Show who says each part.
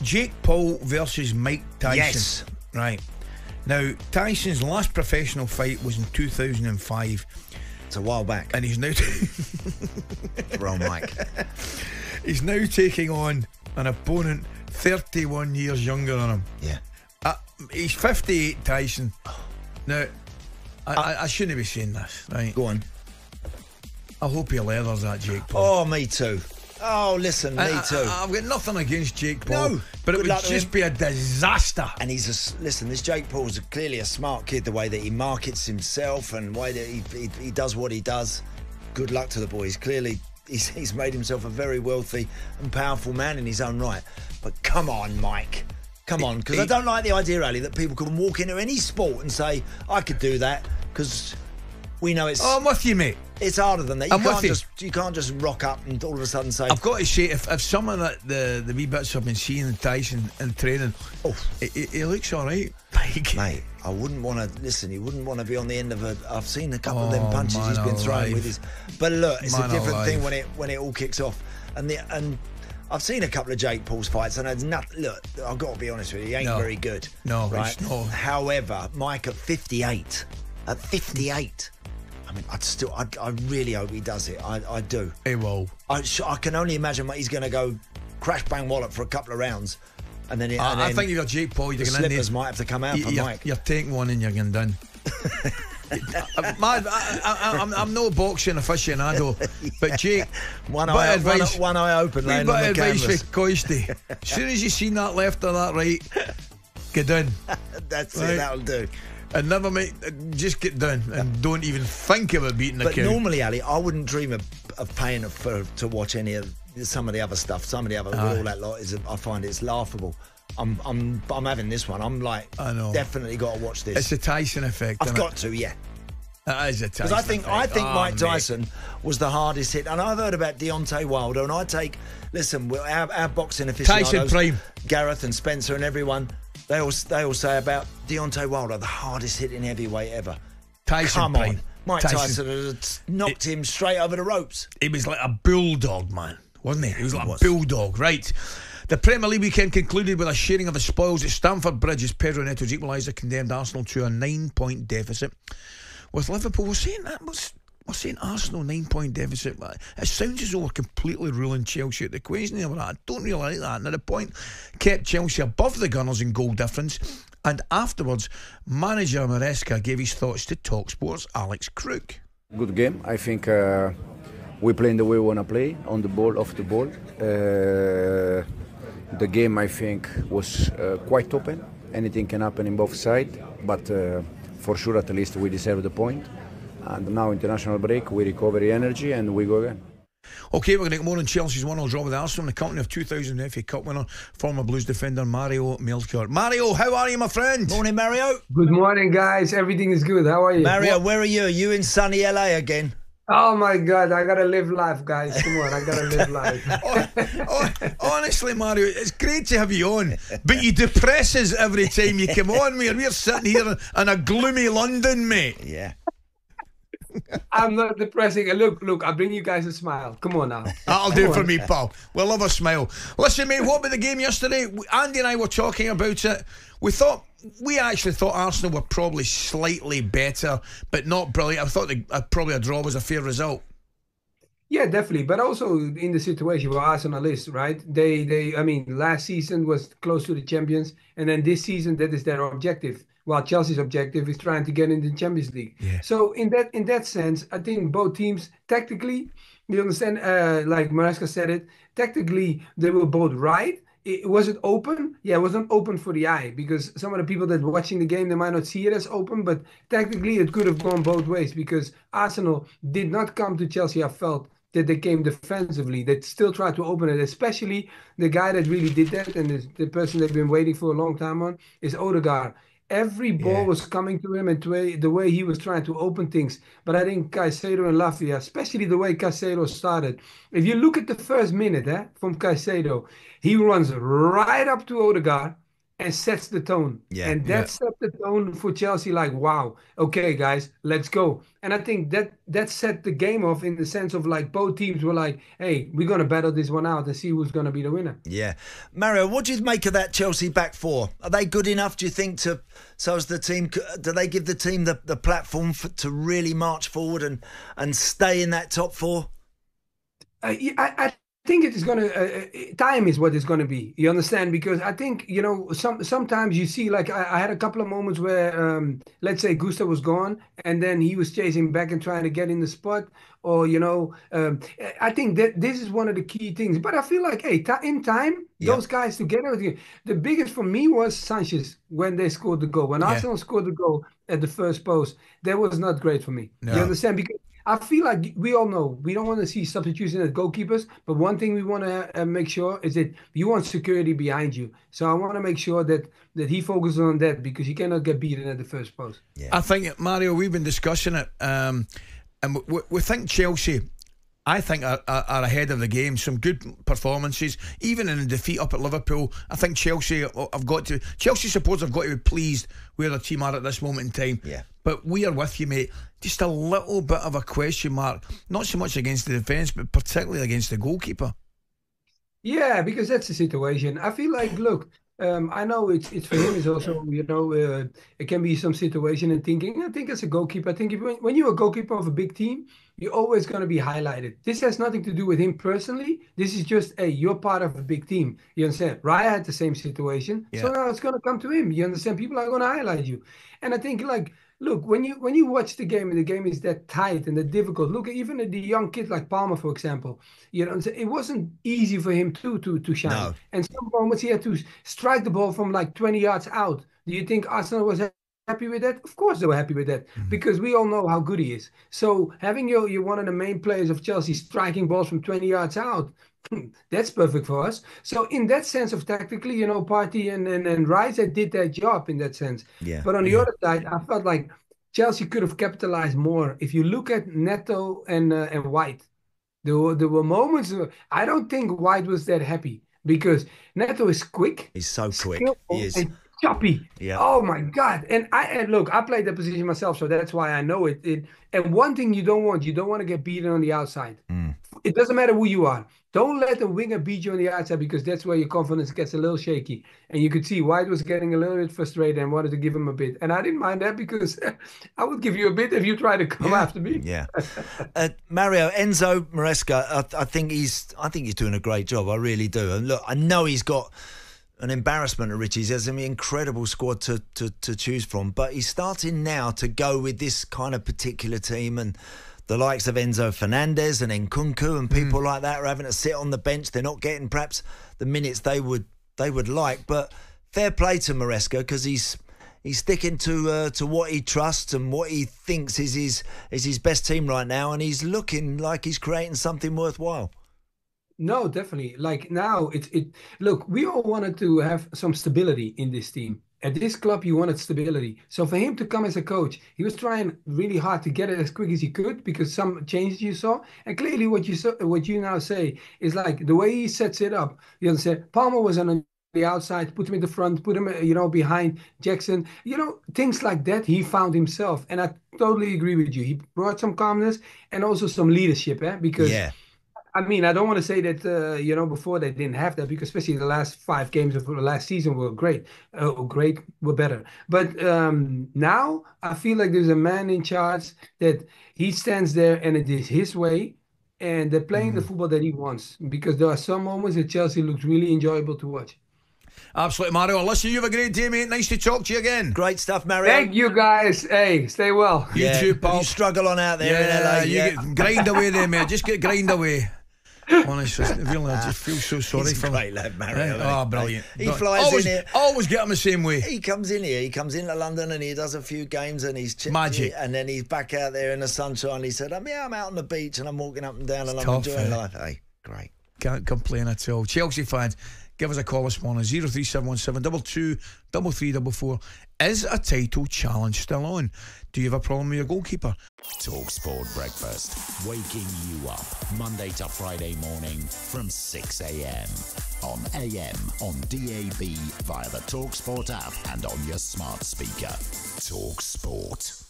Speaker 1: Jake Paul versus Mike Tyson.
Speaker 2: Yes.
Speaker 1: Right. Now, Tyson's last professional fight was in 2005.
Speaker 2: It's a while back.
Speaker 1: And he's now...
Speaker 2: Wrong Mike.
Speaker 1: He's now taking on an opponent 31 years younger than him.
Speaker 2: Yeah.
Speaker 1: He's 58, Tyson. Now, I shouldn't be saying this, right?
Speaker 2: Go on.
Speaker 1: I hope he leathers that Jake Paul.
Speaker 2: Oh, me too. Oh, listen, me too.
Speaker 1: I've got nothing against Jake Paul,
Speaker 2: No,
Speaker 1: but it
Speaker 2: good
Speaker 1: would
Speaker 2: luck to
Speaker 1: just
Speaker 2: him.
Speaker 1: be a disaster.
Speaker 2: And listen, this Jake Paul's clearly a smart kid, the way that he markets himself and the way that he does what he does. Good luck to the boy. He's made himself a very wealthy and powerful man in his own right. But come on, Mike. Come on, because I don't like the idea, Ali, that people can walk into any sport and say, I could do that, because we know it's...
Speaker 1: Oh, I'm with you, mate.
Speaker 2: It's harder than that.
Speaker 1: I'm with you.
Speaker 2: You can't just rock up and all of a sudden say...
Speaker 1: I've got to say, if some of the wee bits I've been seeing in Tyson in training, he looks all right.
Speaker 2: Mate, I wouldn't want to... Listen, he wouldn't want to be on the end of a... I've seen a couple of them punches he's been throwing with his... But look, it's a different thing when it all kicks off. And I've seen a couple of Jake Paul's fights, and there's nothing... Look, I've got to be honest with you, he ain't very good.
Speaker 1: No,
Speaker 2: right?
Speaker 1: it's not.
Speaker 2: However, Mike at 58... At 58... I mean, I really hope he does it. I do.
Speaker 1: He will.
Speaker 2: I can only imagine he's going to go crash bang wallop for a couple of rounds, and then
Speaker 1: I think if you're Jake Paul, you're
Speaker 2: the
Speaker 1: going in there.
Speaker 2: slippers might have to come out for Mike.
Speaker 1: You're taking one and you're going done. I'm no boxing aficionado, but Jake,
Speaker 2: one eye open.
Speaker 1: Wee bit of advice for Coisty. As soon as you seen that left or that right, get done.
Speaker 2: That's it. That'll do.
Speaker 1: And never make, just get down and don't even think about beating the cow.
Speaker 2: But normally, Ali, I wouldn't dream of paying to watch any of some of the other stuff. Some of the other all that lot I find it's laughable. I'm having this one. I'm like,
Speaker 1: I know.
Speaker 2: Definitely got to watch this.
Speaker 1: It's a Tyson effect.
Speaker 2: I've got to, yeah.
Speaker 1: That is a Tyson
Speaker 2: effect. Because I think Mike Tyson was the hardest hit. And I've heard about Deontay Wilder, and our boxing aficionados,
Speaker 1: Tyson Prime,
Speaker 2: Gareth and Spencer and everyone. They all say about Deontay Wilder, the hardest hitting heavyweight ever.
Speaker 1: Come
Speaker 2: on. Mike Tyson had knocked him straight over the ropes.
Speaker 1: He was like a bulldog, man, wasn't he? He was like a bulldog, right? The Premier League weekend concluded with a sharing of the spoils at Stamford Bridge as Pedro Neto's equaliser condemned Arsenal to a 9-point deficit. With Liverpool, we're saying Arsenal 9-point deficit. It sounds as though we're completely ruling Chelsea out the equation. I don't really like that. Now, the point kept Chelsea above the Gunners in goal difference. And afterwards, manager Maresca gave his thoughts to talkSPORT's Alex Crook.
Speaker 3: Good game. I think we play in the way we want to play, on the ball, off the ball. The game, I think, was quite open. Anything can happen in both sides. But for sure, at least, we deserve the point. And now international break, we recover the energy and we go again.
Speaker 1: OK, we're going to get more on Chelsea's 1-0 draw with Arsenal in the company of 2000 FA Cup winner, former Blues defender Mario Melchiot. Mario, how are you, my friend?
Speaker 2: Morning, Mario.
Speaker 4: Good morning, guys. Everything is good. How are you?
Speaker 2: Mario, where are you? Are you in sunny LA again?
Speaker 4: Oh my God, I gotta live life, guys. Come on, I gotta live life.
Speaker 1: Honestly, Mario, it's great to have you on, but you depress us every time you come on. We're sitting here in a gloomy London, mate.
Speaker 2: Yeah.
Speaker 4: I'm not depressing. Look, I'll bring you guys a smile. Come on now.
Speaker 1: That'll do for me, pal. We'll love a smile. Listen, mate, what about the game yesterday? Andy and I were talking about it. We actually thought Arsenal were probably slightly better, but not brilliant. I thought probably a draw was a fair result.
Speaker 4: Yeah, definitely. But also in the situation where Arsenal is, right? I mean, last season was close to the champions, and then this season that is their objective. While Chelsea's objective is trying to get in the Champions League. Yeah. So in that sense, I think both teams tactically, you understand, like Maresca said it, tactically they were both right. Was it open? Yeah, it wasn't open for the eye because some of the people that were watching the game, they might not see it as open, but technically it could have gone both ways because Arsenal did not come to Chelsea, I felt, that they came defensively. They still tried to open it, especially the guy that really did that and the person they've been waiting for a long time on is Odegaard. Every ball was coming to him and the way he was trying to open things. But I think Caicedo and Lavia, especially the way Caicedo started. If you look at the first minute from Caicedo, he runs right up to Odegaard and sets the tone.
Speaker 2: Yeah.
Speaker 4: And that set the tone for Chelsea, like, wow, okay, guys, let's go. And I think that set the game off in the sense of like both teams were like, hey, we're going to battle this one out and see who's going to be the winner.
Speaker 2: Yeah. Mario, what do you make of that Chelsea back four? Are they good enough, do you think, so as the team, do they give the team the platform to really march forward and stay in that top four?
Speaker 4: I think it is going to time is what it's going to be. You understand? Because I think, you know, sometimes you see, like I had a couple of moments where let's say Gustav was gone and then he was chasing back and trying to get in the spot, or you know, I think that this is one of the key things. But I feel like, hey, in time, those guys together, the biggest for me was Sanchez when they scored the goal. When Arsenal scored the goal at the first post, that was not great for me. You understand? Because I feel like we all know we don't want to see substitution as goalkeepers, but one thing we want to make sure is that you want security behind you. So I want to make sure that he focuses on that, because you cannot get beaten at the first post.
Speaker 1: Yeah. I think, Mario, we've been discussing it, and we think Chelsea, I think, are ahead of the game. Some good performances, even in a defeat up at Liverpool. I think Chelsea supporters have got to be pleased where their team are at this moment in time.
Speaker 2: Yeah.
Speaker 1: But we are with you, mate. Just a little bit of a question mark, not so much against the defence, but particularly against the goalkeeper.
Speaker 4: Yeah, because that's the situation. I feel like, look, I know it's for him. It's also, you know, it can be some situation and thinking. I think as a goalkeeper, I think when you're a goalkeeper of a big team, you're always going to be highlighted. This has nothing to do with him personally. This is just, hey, you're part of a big team. You understand? Raya had the same situation, so now it's going to come to him. You understand? People are going to highlight you, and I think, like, look, when you watch the game and the game is that tight and that difficult. Look, even at the young kid like Palmer, for example, you know, it wasn't easy for him to shine. No. And some moments he had to strike the ball from like 20 yards out. Do you think Arsenal was happy with that? Of course they were happy with that, because we all know how good he is. So having you one of the main players of Chelsea striking balls from 20 yards out, that's perfect for us. So in that sense of tactically, you know, Partey and Rice, they did their job in that sense.
Speaker 2: Yeah.
Speaker 4: But on the other side, I felt like Chelsea could have capitalized more. If you look at Neto and White, there were moments. I don't think White was that happy, because Neto is quick.
Speaker 2: He's so quick. He is.
Speaker 4: And choppy.
Speaker 2: Yeah.
Speaker 4: Oh my God. And look, I played that position myself, so that's why I know it. And one thing you don't want to get beaten on the outside. It doesn't matter who you are. Don't let the winger beat you on the outside, because that's where your confidence gets a little shaky. And you could see White was getting a little bit frustrated and wanted to give him a bit. And I didn't mind that, because I would give you a bit if you try to come after me.
Speaker 2: Yeah. Mario, Enzo Maresca, I think he's doing a great job. I really do. And look, I know he's got an embarrassment at Richie's. There's an incredible squad to choose from, but he's starting now to go with this kind of particular team, and the likes of Enzo Fernandez and Nkunku and people like that are having to sit on the bench. They're not getting perhaps the minutes they would like. But fair play to Maresca, because he's sticking to what he trusts and what he thinks is his best team right now, and he's looking like he's creating something worthwhile.
Speaker 4: No, definitely. Like now, look, we all wanted to have some stability in this team. At this club, you wanted stability. So for him to come as a coach, he was trying really hard to get it as quick as he could, because some changes you saw. And clearly what you now say is like the way he sets it up. You understand? Palmer was on the outside, put him in the front, put him, you know, behind Jackson. You know, things like that he found himself. And I totally agree with you. He brought some calmness and also some leadership, because... Yeah. I mean, I don't want to say that, you know, before they didn't have that, because especially the last 5 games of the last season were great. Were better. But now I feel like there's a man in charge, that he stands there and it is his way, and they're playing the football that he wants, because there are some moments that Chelsea looks really enjoyable to watch.
Speaker 1: Absolutely, Mario. Listen, you have a great day, mate. Nice to talk to you again.
Speaker 2: Great stuff, Mario.
Speaker 4: Thank you, guys. Hey, stay well.
Speaker 1: You too, pal.
Speaker 2: You struggle on out there in LA.
Speaker 1: You grind away there, mate. Just get grind away. Honestly, really, I just feel so sorry for him.
Speaker 2: He's a great lad, Mario.
Speaker 1: Oh, brilliant.
Speaker 2: He flies in here.
Speaker 1: Always get him the same way.
Speaker 2: He comes in here. He comes into London and he does a few games and he's
Speaker 1: magic.
Speaker 2: And then he's back out there in the sunshine. He said, I'm out on the beach and I'm walking up and down and I'm enjoying life. Hey, great.
Speaker 1: Can't complain at all. Chelsea fans, give us a call this morning, 03717 22 3344. Is a title challenge still on? Do you have a problem with your goalkeeper?
Speaker 5: talkSPORT Breakfast, waking you up Monday to Friday morning from 6 a.m. on AM, on DAB, via the talkSPORT app and on your smart speaker. talkSPORT.